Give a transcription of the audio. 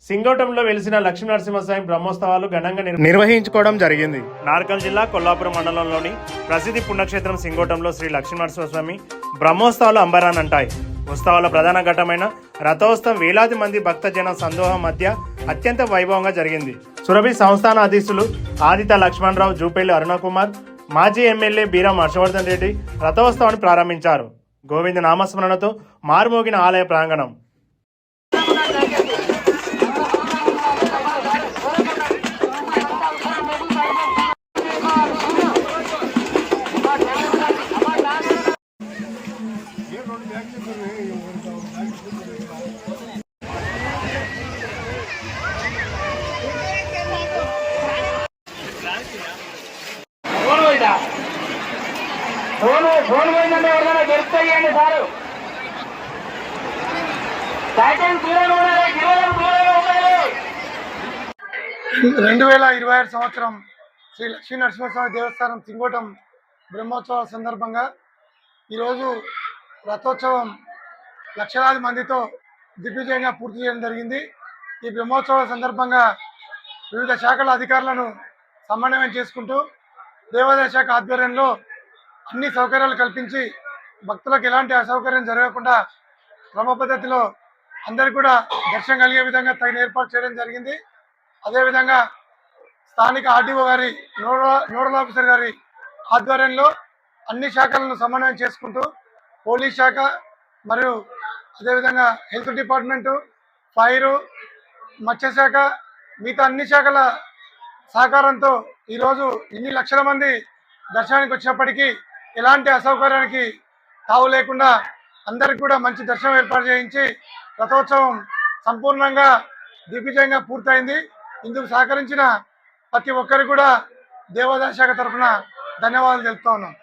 సింగోటంలో వెలిసిన లక్ష్మీ నరసింహస్వామి బ్రహ్మోత్సవాలు ఘనంగా నిర్వహించుకోవడం జరిగింది. నార్కల్ జిల్లా కొల్లాపురం మండలంలోని ప్రసిద్ధి పుణ్యక్షేత్రం సింగోటంలో శ్రీ లక్ష్మీ నరసింహస్వామి బ్రహ్మోత్సవాలు అంబరానంటాయి. ఉత్సవాల ప్రధాన ఘట్టమైన రథోత్సవం వేలాది మంది భక్తజన సందోహం మధ్య అత్యంత వైభవంగా జరిగింది. సురభి సంస్థాన అధీశులు ఆదిత లక్ష్మణరావు, జూపల్లి అరుణకుమార్, మాజీ ఎమ్మెల్యే బీరం హర్షవర్ధన్ రెడ్డి రథోత్సవాన్ని ప్రారంభించారు. గోవింద నామస్మరణతో మారుమోగిన ఆలయ ప్రాంగణం. ఫోన్ పోయిందంటే ఎవరైనా గెలుస్తాయండి సారు. సైకిల్ దూరం ఉండాలి, 2026 సంవత్సరం శ్రీ లక్ష్మీ నరసింహస్వామి దేవస్థానం సింగోటం బ్రహ్మోత్సవాల సందర్భంగా ఈరోజు రథోత్సవం లక్షలాది మందితో దిగ్విజయంగా పూర్తి చేయడం జరిగింది. ఈ బ్రహ్మోత్సవాల సందర్భంగా వివిధ శాఖల అధికారులను సమన్వయం చేసుకుంటూ దేవాదాయ శాఖ ఆధ్వర్యంలో అన్ని సౌకర్యాలు కల్పించి భక్తులకు ఎలాంటి అసౌకర్యం జరగకుండా క్రమ పద్ధతిలో అందరికీ కూడా దర్శనం కలిగే విధంగా తగిన ఏర్పాటు చేయడం జరిగింది. అదేవిధంగా స్థానిక ఆర్డీఓ గారి నోడల్ ఆఫీసర్ గారి ఆధ్వర్యంలో అన్ని శాఖలను సమన్వయం చేసుకుంటూ పోలీస్ శాఖ మరియు అదేవిధంగా హెల్త్ డిపార్ట్మెంటు, ఫైరు, మత్స్యశాఖ, మిగతా అన్ని శాఖల సహకారంతో ఈరోజు ఇన్ని లక్షల మంది దర్శనానికి వచ్చినప్పటికీ ఎలాంటి అసౌకర్యానికి తావు లేకుండా అందరికి కూడా మంచి దర్శనం ఏర్పాటు చేయించి రథోత్సవం సంపూర్ణంగా దిగ్విజయంగా పూర్తయింది. ఇందుకు సహకరించిన ప్రతి ఒక్కరికి కూడా దేవాదాయ శాఖ తరఫున ధన్యవాదాలు తెలుపుతా ఉన్నాం.